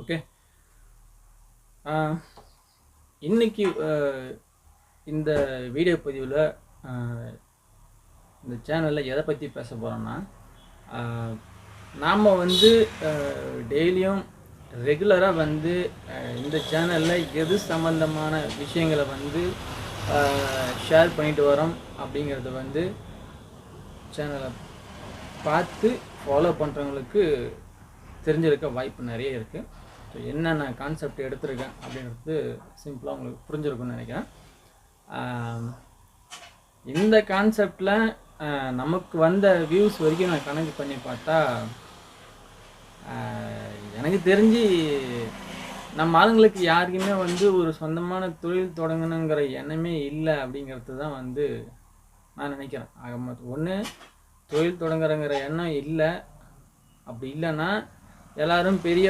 Okay. இன்னைக்கு இந்த video பதிவில் இந்த சேனலில் எதை பற்றி பேச போகிறோம்னா, நாம் வந்து டெய்லியும் ரெகுலராக வந்து இந்த சேனலில் எது சம்மந்தமான விஷயங்களை வந்து ஷேர் பண்ணிட்டு வரோம் அப்படிங்கிறத வந்து சேனலை பார்த்து ஃபாலோ பண்ணுறவங்களுக்கு தெரிஞ்சிருக்க வாய்ப்பு நிறைய இருக்குது. ஸோ என்னென்ன கான்செப்ட் எடுத்திருக்கேன் அப்படின்றது சிம்பிளாக உங்களுக்கு புரிஞ்சிருக்குன்னு நினைக்கிறேன். இந்த கான்செப்டில் நமக்கு வந்த வியூஸ் வரைக்கும் நான் கணக்கு பண்ணி பார்த்தா எனக்கு தெரிஞ்சு நம்ம ஆளுங்களுக்கு யாருக்குமே வந்து ஒரு சொந்தமான தொழில் தொடங்கணுங்கிற எண்ணமே இல்லை அப்படிங்கிறது தான் வந்து நான் நினைக்கிறேன். ஆக ஒன்று தொழில் தொடங்குறங்கிற எண்ணம் இல்லை. அப்படி இல்லைன்னா எல்லாரும் பெரிய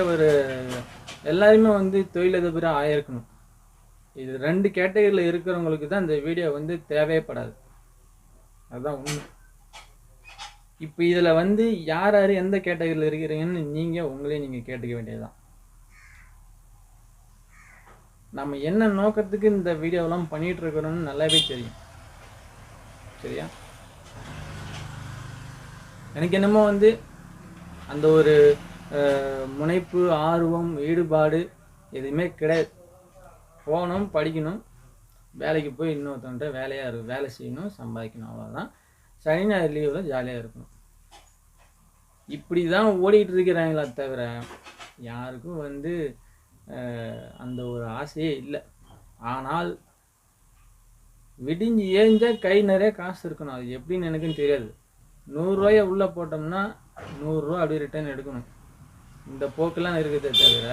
எல்லாருமே வந்து தொழிலதிபராக ஆயிருக்கணும். இது 2 கேட்டகரியில் இருக்கிறவங்களுக்கு தான் இந்த வீடியோ வந்து தேவைப்படாது. அதுதான் உண்மை. இப்போ இதில் வந்து யார் யார் எந்த கேட்டகரியில் இருக்கிறீங்கன்னு நீங்கள் கேட்டுக்க வேண்டியதுதான். நம்ம என்ன நோக்கத்துக்கு இந்த வீடியோவெல்லாம் பண்ணிட்டு இருக்கிறோம்னு நல்லாவே தெரியும். சரியா? எனக்கு என்னமோ வந்து அந்த ஒரு முனைப்பு, ஆர்வம், ஈடுபாடு எதுவுமே கிடையாது. போகணும், படிக்கணும், வேலைக்கு போய் இன்னொருத்தவன்ட்ட வேலை செய்யணும், சம்பாதிக்கணும், அவ்வளோதான். சனி ஞாயிறு லீவில் ஜாலியாக இருக்கணும். இப்படி தான் ஓடிட்டு இருக்கிறாங்களா தவிர யாருக்கும் வந்து அந்த ஒரு ஆசையே இல்லை. ஆனால் விடிஞ்சு ஏஞ்சால் கை நிறைய காசு இருக்கணும். அது எப்படின்னு எனக்குன்னு தெரியாது. 100 ரூபாயை உள்ளே போட்டோம்னா 100 ரூபா அப்படியே ரிட்டர்ன் எடுக்கணும். இந்த போக்கெல்லாம் இருக்குதே தவிர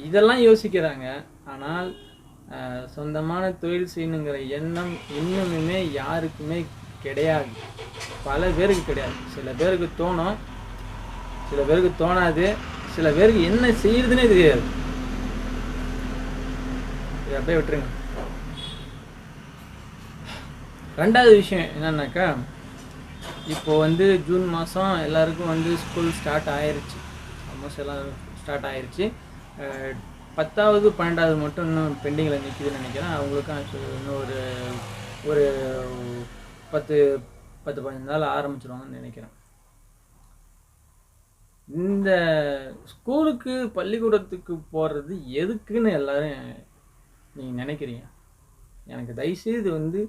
இதெல்லாம் யோசிக்கிறாங்க. ஆனால் சொந்தமான தொழில் செய்யணுங்கிற எண்ணம் இன்னுமே யாருக்குமே கிடையாது. பல பேருக்கு கிடையாது. சில பேருக்கு தோணும், சில பேருக்கு தோணாது, சில பேருக்கு என்ன செய்யறதுன்னே தெரியாது. இதை அப்படியே விட்டுருங்க. 2வது விஷயம் என்னன்னாக்கா, இப்போ வந்து ஜூன் மாதம் எல்லாருக்கும் வந்து ஸ்கூல் ஸ்டார்ட் ஆயிடுச்சு. ஆல்மோஸ்ட் எல்லோரும் ஸ்டார்ட் ஆயிடுச்சு. 10வது 12வது மட்டும் இன்னும் பெண்டிங்கில் நிற்கிதுன்னு நினைக்கிறேன். அவங்களுக்கும் இன்னும் ஒரு 10-15 நாள் ஆரம்பிச்சிடுவாங்கன்னு நினைக்கிறேன். இந்த ஸ்கூலுக்கு பள்ளிக்கூடத்துக்கு போகிறது எதுக்குன்னு எல்லாரும் நீங்கள் நினைக்கிறீங்க? எனக்கு தயவுசெய்து வந்து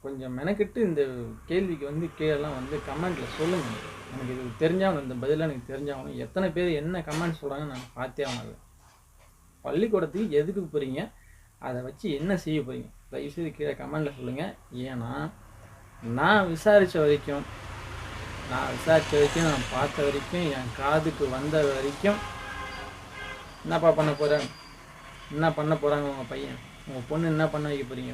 கொஞ்சம் மெனக்கிட்டு இந்த கேள்விக்கு வந்து கீழெல்லாம் வந்து கமெண்ட்டில் சொல்லுங்கள். எனக்கு இது தெரிஞ்சாகணும், இந்த பதிலாக எனக்கு தெரிஞ்சாகணும். எத்தனை பேர் என்ன கமெண்ட் சொல்கிறாங்கன்னு நான் பார்த்தே ஆகணும். பள்ளிக்கூடத்துக்கு எதுக்கு போகிறீங்க, அதை வச்சு என்ன செய்ய போகிறீங்க, தயவுசெய்து கீழே கமெண்டில் சொல்லுங்கள். ஏன்னா நான் விசாரித்த வரைக்கும், நான் பார்த்த வரைக்கும், என் காதுக்கு வந்த வரைக்கும் என்னப்பா பண்ண போகிறேன், என்ன பண்ண போகிறாங்க உங்கள் பையன், உங்கள் பொண்ணு என்ன பண்ண வைக்க போகிறீங்க,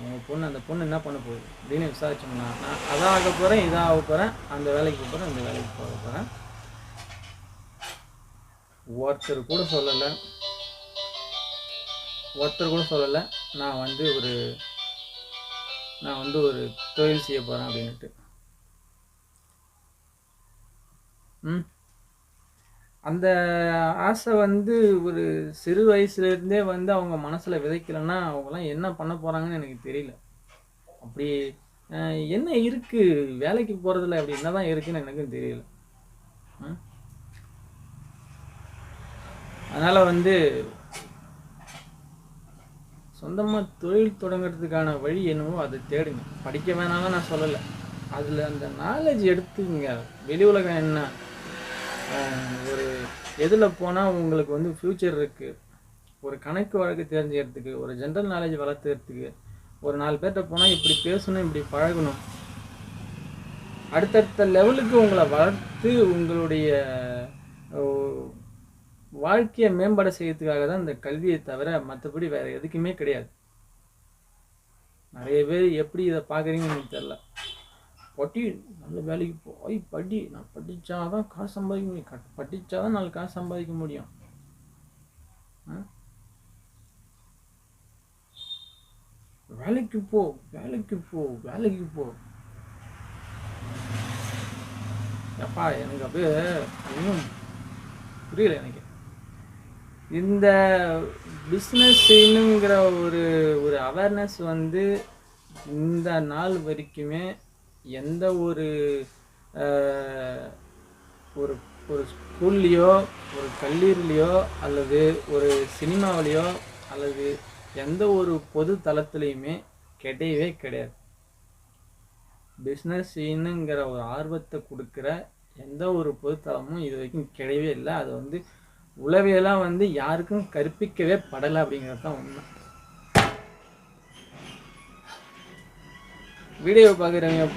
அந்த பொண்ணு என்ன பண்ண போகுது அப்படின்னு விசாரிச்சோம்னா, நான் அதாக போகிறேன், இதாக போகிறேன், அந்த வேலைக்கு போகிறேன், இந்த வேலைக்கு போக போகிறேன். ஒருத்தர் கூட சொல்லலை நான் வந்து ஒரு தொழில் செய்ய போகிறேன் அப்படின்ட்டு. அந்த ஆசை வந்து ஒரு சிறு வயசுலேருந்தே வந்து அவங்க மனசில் விதைக்கலைன்னா அவங்களாம் என்ன பண்ண போகிறாங்கன்னு எனக்கு தெரியல. அப்படி என்ன இருக்குது வேலைக்கு போகிறதுல, அப்படி என்ன தான் இருக்குன்னு எனக்கும் தெரியல. அதனால் வந்து சொந்தமாக தொழில் தொடங்கிறதுக்கான வழி என்னவோ அதை தேடுங்க. படிக்க வேணாலும் நான் சொல்லலை. அதில் அந்த நாலேஜ் எடுத்துங்க. வெளி உலகம் என்ன, ஒரு எதில் போனால் உங்களுக்கு வந்து ஃப்யூச்சர் இருக்குது, ஒரு கணக்கு வழக்கு தெரிஞ்சுக்கிறதுக்கு, ஒரு ஜென்ரல் நாலேஜ் வளர்த்துக்கிறதுக்கு, ஒரு 4 பேர்கிட்ட போனால் இப்படி பேசணும், இப்படி பழகணும், அடுத்தடுத்த லெவலுக்கு உங்களை வளர்த்து உங்களுடைய வாழ்க்கையை மேம்பட செய்யறதுக்காக தான் இந்த கல்வியை தவிர மற்றபடி வேறு எதுக்குமே கிடையாது. நிறைய பேர் எப்படி இதை பார்க்குறீங்கன்னு எனக்கு தெரியல. நல்ல வேலைக்கு போய் படி, நான் படித்தாதான் காசு சம்பாதிக்க முடியும், படித்தாதான் 4 காசு சம்பாதிக்க முடியும். வேலைக்கு போ. எப்பா எனக்கு அப்படியே இன்னும் புரியல எனக்கு. இந்த பிஸ்னஸ் செய்யணுங்கிற ஒரு ஒரு அவேர்னஸ் வந்து இந்த நாள் வரைக்குமே எந்த ஒரு ஒரு ஒரு ஸ்கூல்லையோ ஒரு கல்லூரிலையோ அல்லது ஒரு சினிமாவிலையோ அல்லது எந்த ஒரு பொது தளத்துலையுமே கிடையவே கிடையாது. பிஸ்னஸ் செய்யணுங்கிற ஒரு ஆர்வத்தை கொடுக்குற எந்த ஒரு பொதுத்தளமும் இது வரைக்கும் கிடையவே இல்லை. அது வந்து உளவியெல்லாம் வந்து யாருக்கும் கற்பிக்கவே படலை அப்படிங்கிறது தான் உண்மை. வீடியோ பார்க்குறவங்க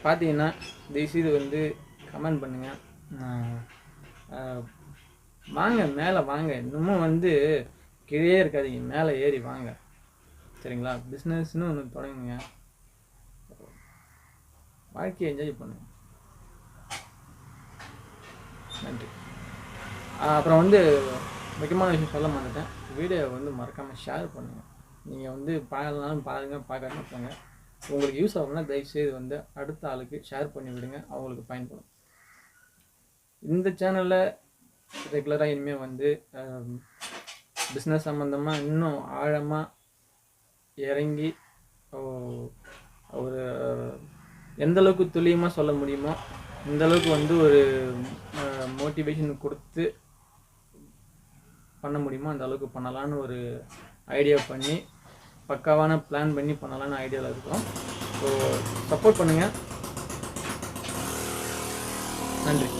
பார்த்தீங்கன்னா தயவுசெய்து வந்து கமெண்ட் பண்ணுங்கள். வாங்க மேலே வாங்க, இன்னமும் வந்து கீழே இருக்காதீங்க, மேலே ஏறி வாங்க சரிங்களா. பிஸ்னஸ்னு ஒன்று தொடங்குங்க, வாழ்க்கையை என்ஜாய் பண்ணுங்க. நன்றி. அப்புறம் வந்து முக்கியமான விஷயம் சொல்ல மாட்டேன், வீடியோவை வந்து மறக்காமல் ஷேர் பண்ணுங்கள். நீங்கள் வந்து பார்க்கலனாலும் பாருங்கள், பார்க்காம போங்க. உங்களுக்கு யூஸ் ஆகும்னா தயவுசெய்து வந்து அடுத்த ஆளுக்கு ஷேர் பண்ணி விடுங்க, அவங்களுக்கு பயன்படும். இந்த சேனலில் ரெகுலராக இனிமேல் வந்து பிஸ்னஸ் சம்மந்தமாக இன்னும் ஆழமாக இறங்கி ஒரு எந்தளவுக்கு துல்லியமாக சொல்ல முடியுமோ இந்தளவுக்கு வந்து ஒரு மோட்டிவேஷன் கொடுத்து பண்ண முடியுமோ அந்த அளவுக்கு பண்ணலான்னு ஒரு ஐடியா பண்ணி பக்காவான பிளான் பண்ணி பண்ணலான்னு ஐடியாவில் இருக்கிறோம். ஸோ சப்போர்ட் பண்ணுங்கள். நன்றி.